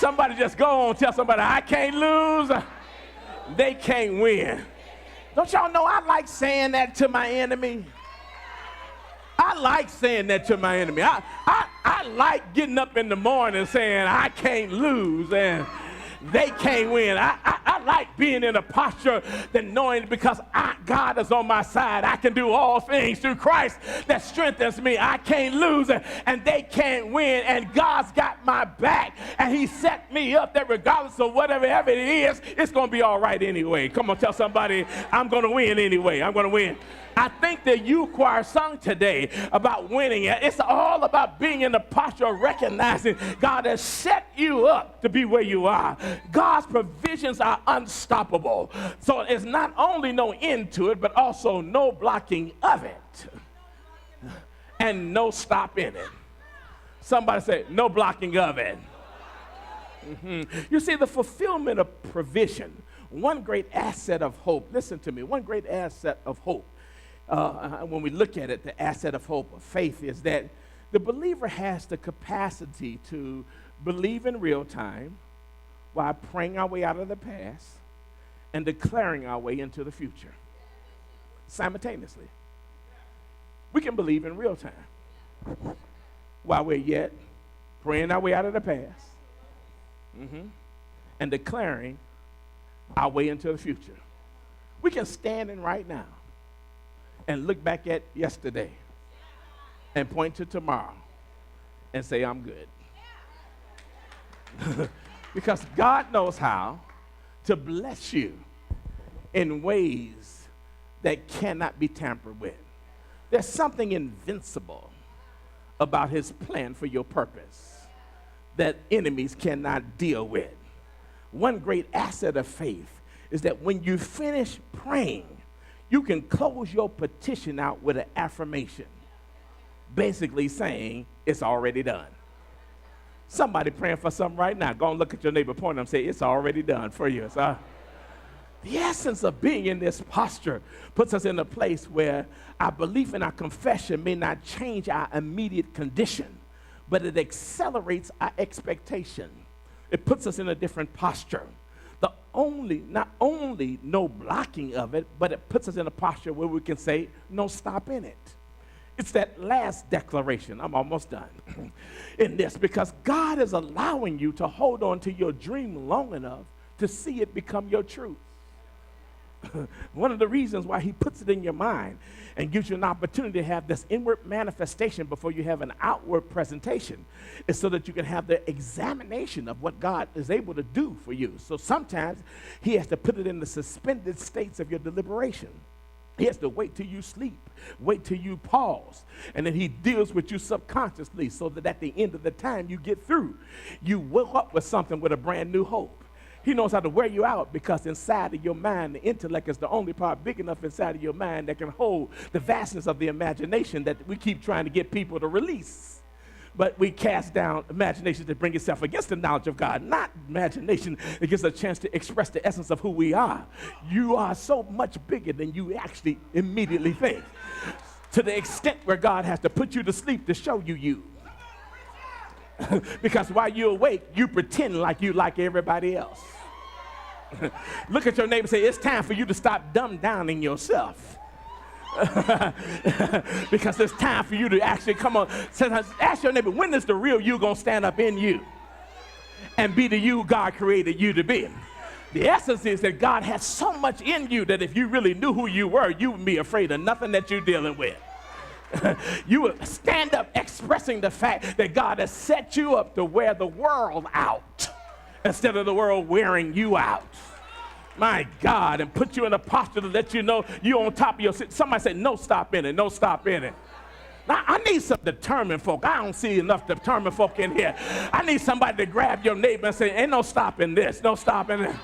Somebody just go on, tell somebody, I can't lose. They can't win. Don't y'all know I like saying that to my enemy? I like saying that to my enemy. I like getting up in the morning saying, I can't lose and they can't win. I like being in a posture that knowing because God is on my side, I can do all things through Christ that strengthens me. I can't lose and they can't win, and God's got my back, and he set me up that regardless of whatever it is, it's going to be all right anyway. Come on, tell somebody, I'm going to win anyway. I'm going to win. I think the youth choir sung today about winning. It's all about being in the posture of recognizing God has set you up to be where you are. God's provisions are unstoppable. So it's not only no end to it, but also no blocking of it and no stop in it. Somebody say, no blocking of it. You see, the fulfillment of provision, one great asset of hope, listen to me, one great asset of hope, when we look at it, the asset of hope, of faith, is that the believer has the capacity to believe in real time while praying our way out of the past and declaring our way into the future simultaneously. We can believe in real time while we're yet praying our way out of the past and declaring our way into the future. We can stand in right now and look back at yesterday and point to tomorrow and say, I'm good. Because God knows how to bless you in ways that cannot be tampered with. There's something invincible about his plan for your purpose that enemies cannot deal with. One great asset of faith is that when you finish praying, you can close your petition out with an affirmation, basically saying it's already done. Somebody praying for something right now. Go and look at your neighbor, point at them, say it's already done for you. The essence of being in this posture puts us in a place where our belief and our confession may not change our immediate condition, but it accelerates our expectation. It puts us in a different posture. Not only no blocking of it, but it puts us in a posture where we can say, no stop in it. It's that last declaration. I'm almost done in this, because God is allowing you to hold on to your dream long enough to see it become your truth. One of the reasons why he puts it in your mind and gives you an opportunity to have this inward manifestation before you have an outward presentation is so that you can have the examination of what God is able to do for you. So sometimes he has to put it in the suspended states of your deliberation. He has to wait till you sleep, wait till you pause, and then he deals with you subconsciously so that at the end of the time you get through, you woke up with something with a brand new hope. He knows how to wear you out because inside of your mind, the intellect is the only part big enough inside of your mind that can hold the vastness of the imagination that we keep trying to get people to release. But we cast down imaginations that bring itself against the knowledge of God, not imagination that gives us a chance to express the essence of who we are. You are so much bigger than you actually immediately think, to the extent where God has to put you to sleep to show you. Because while you're awake, you pretend like you like everybody else. Look at your neighbor and say, it's time for you to stop dumb downing yourself. Because it's time for you to actually come on. Ask your neighbor, when is the real you going to stand up in you and be the you God created you to be? The essence is that God has so much in you that if you really knew who you were, you wouldn't be afraid of nothing that you're dealing with. You would stand up expressing the fact that God has set you up to wear the world out instead of the world wearing you out. My God, and put you in a posture to let you know you're on top of your seat. Somebody say, no stop in it, no stop in it. Now, I need some determined folk. I don't see enough determined folk in here. I need somebody to grab your neighbor and say, ain't no stopping this, no stopping it.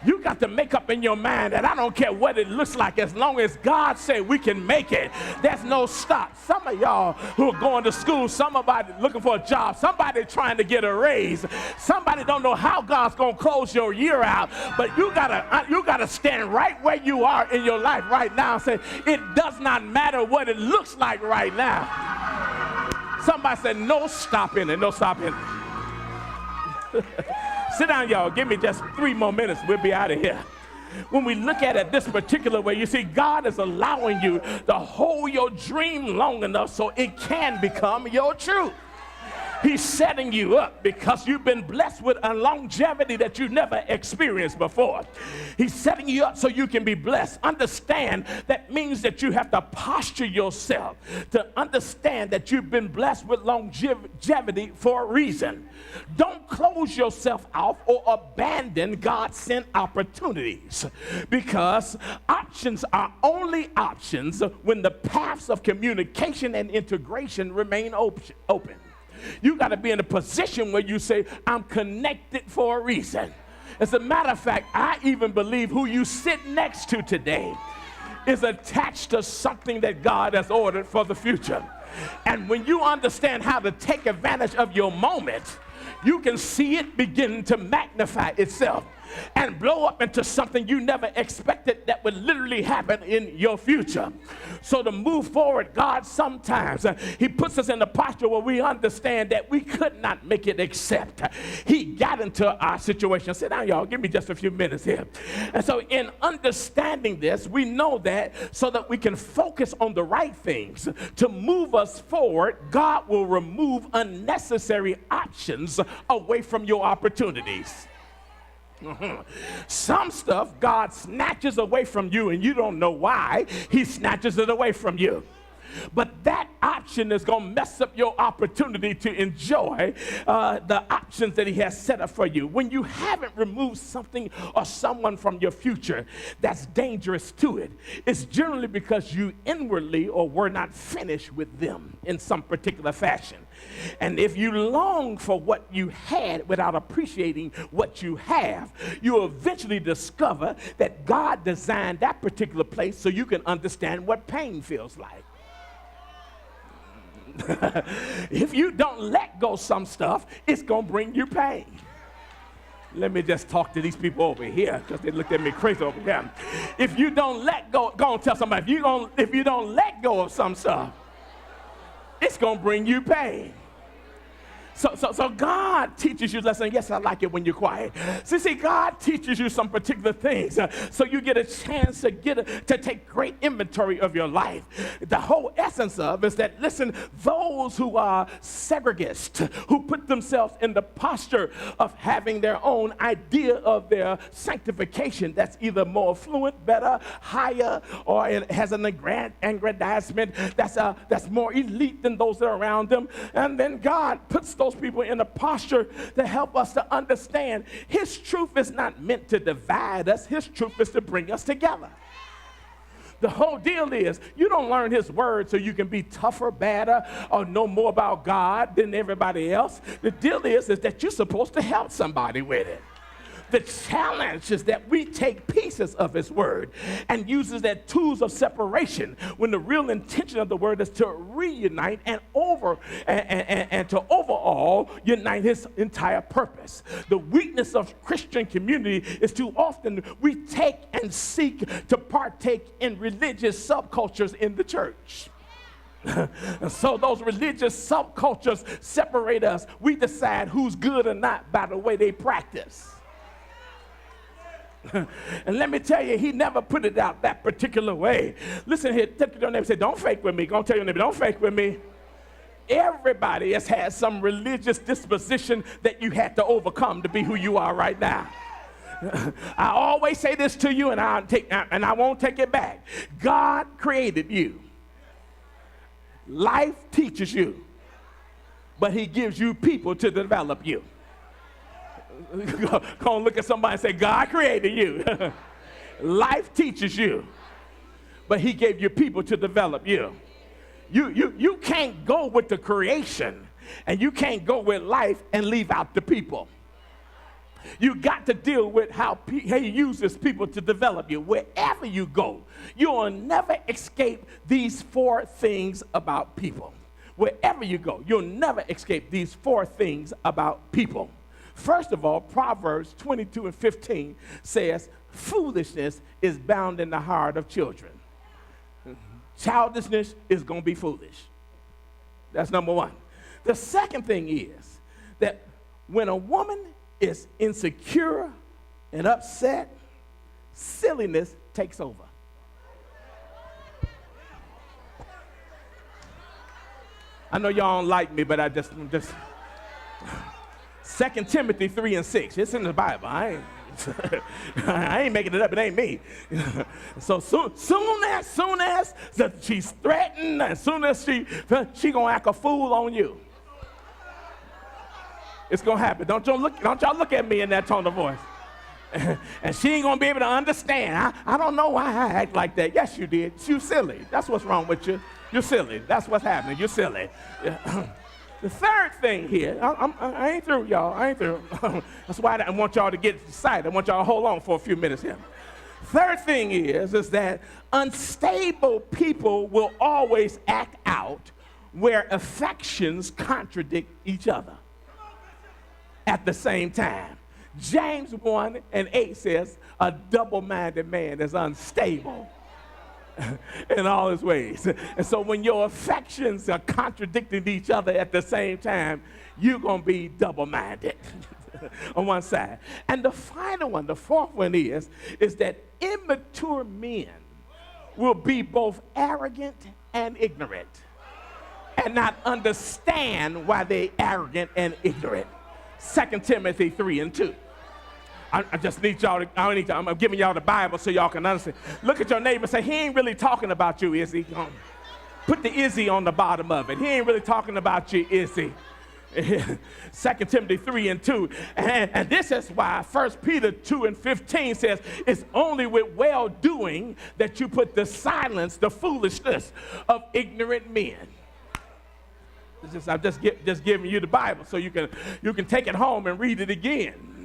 You got to make up in your mind that I don't care what it looks like, as long as God said we can make it, there's no stop. Some of y'all who are going to school, somebody looking for a job, somebody trying to get a raise, somebody don't know how God's going to close your year out, but you gotta stand right where you are in your life right now and say, it does not matter what it looks like right now. Somebody said, no stopping it, no stopping it. Sit down, y'all. Give me just 3 more minutes. We'll be out of here. When we look at it this particular way, you see, God is allowing you to hold your dream long enough so it can become your truth. He's setting you up because you've been blessed with a longevity that you never experienced before. He's setting you up so you can be blessed. Understand that means that you have to posture yourself to understand that you've been blessed with longevity for a reason. Don't close yourself off or abandon God-sent opportunities, because options are only options when the paths of communication and integration remain open. You got to be in a position where you say, I'm connected for a reason. As a matter of fact, I even believe who you sit next to today is attached to something that God has ordered for the future. And when you understand how to take advantage of your moment, you can see it begin to magnify itself and blow up into something you never expected that would literally happen in your future. So to move forward, God sometimes, he puts us in a posture where we understand that we could not make it except he got into our situation. Sit down, y'all. Give me just a few minutes here. And so in understanding this, we know that so that we can focus on the right things to move us forward, God will remove unnecessary options away from your opportunities. Some stuff God snatches away from you and you don't know why he snatches it away from you. But that option is going to mess up your opportunity to enjoy the options that he has set up for you. When you haven't removed something or someone from your future that's dangerous to it, it's generally because you inwardly or were not finished with them in some particular fashion. And if you long for what you had without appreciating what you have, you'll eventually discover that God designed that particular place so you can understand what pain feels like. If you don't let go some stuff, it's going to bring you pain. Let me just talk to these people over here because they looked at me crazy over here. If you don't let go, go and tell somebody, if you don't let go of some stuff, it's going to bring you pain. So God teaches you lessons. Yes, I like it when you're quiet. See, God teaches you some particular things so you get a chance to take great inventory of your life. The whole essence of is that, listen, those who are segregists, who put themselves in the posture of having their own idea of their sanctification that's either more fluent, better, higher, or it has an aggrandizement that's more elite than those that are around them. And then God puts those people in a posture to help us to understand his truth is not meant to divide us. His truth is to bring us together. The whole deal is you don't learn his word so you can be tougher, badder, or know more about God than everybody else. The deal is that you're supposed to help somebody with it. The challenge is that we take pieces of his word and use it as tools of separation when the real intention of the word is to reunite and to overall unite his entire purpose. The weakness of Christian community is too often we take and seek to partake in religious subcultures in the church. And so those religious subcultures separate us. We decide who's good or not by the way they practice. And let me tell you, he never put it out that particular way. Listen here, take your neighbor and say, don't fake with me. Go and tell your neighbor, don't fake with me. Everybody has had some religious disposition that you had to overcome to be who you are right now. I always say this to you, and I won't take it back. God created you. Life teaches you, but he gives you people to develop you. Go and look at somebody and say, God created you. Life teaches you, but he gave you people to develop you. You can't go with the creation, and you can't go with life and leave out the people. You got to deal with how he uses people to develop you. Wherever you go, you will never escape these 4 things about people. Wherever you go, you'll never escape these 4 things about people. First of all, Proverbs 22:15 says, foolishness is bound in the heart of children. Childishness is going to be foolish. That's number 1. The second thing is that when a woman is insecure and upset, silliness takes over. I know y'all don't like me, but I just 2 Timothy 3:6. It's in the Bible. I ain't making it up. It ain't me. So soon as she's threatened, as soon as she gonna act a fool on you. It's gonna happen. Don't y'all look at me in that tone of voice. And she ain't gonna be able to understand. I don't know why I act like that. Yes, you did. You silly. That's what's wrong with you. You're silly. That's what's happening. You're silly. The third thing here, I ain't through, y'all. I ain't through. That's why I want y'all to get excited. I want y'all to hold on for a few minutes here. Third thing is that unstable people will always act out where affections contradict each other at the same time. James 1:8 says, a double-minded man is unstable in all his ways. And so when your affections are contradicting each other at the same time, you're going to be double-minded on one side. And the final one, the fourth one is that immature men will be both arrogant and ignorant and not understand why they're arrogant and ignorant. 2 Timothy 3:2. I just need y'all to, I'm giving y'all the Bible so y'all can understand. Look at your neighbor and say, he ain't really talking about you, is he? Put the is he on the bottom of it. He ain't really talking about you, is he? 2 Timothy 3:2. And this is why 1 Peter 2:15 says, it's only with well-doing that you put to silence the foolishness of ignorant men. I'm just giving you the Bible so you can take it home and read it again.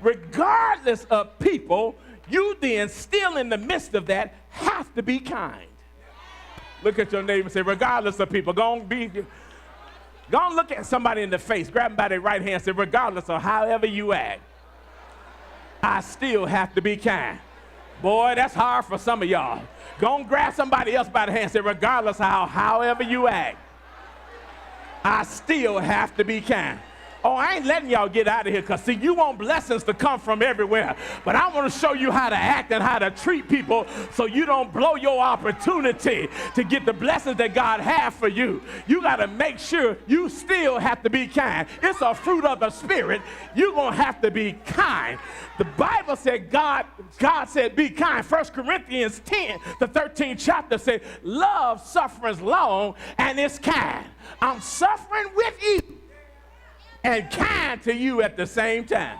Regardless of people, you then still in the midst of that have to be kind. Look at your neighbor and say, regardless of people, go and look at somebody in the face, grab them by their right hand and say, regardless of however you act, I still have to be kind. Boy, that's hard for some of y'all. Go and grab somebody else by the hand and say, regardless of however you act, I still have to be kind. Oh, I ain't letting y'all get out of here because, see, you want blessings to come from everywhere. But I want to show you how to act and how to treat people so you don't blow your opportunity to get the blessings that God has for you. You got to make sure you still have to be kind. It's a fruit of the Spirit. You're going to have to be kind. The Bible said God said be kind. 1 Corinthians 10, the 13th chapter said, love suffereth long and is kind. I'm suffering with you and kind to you at the same time.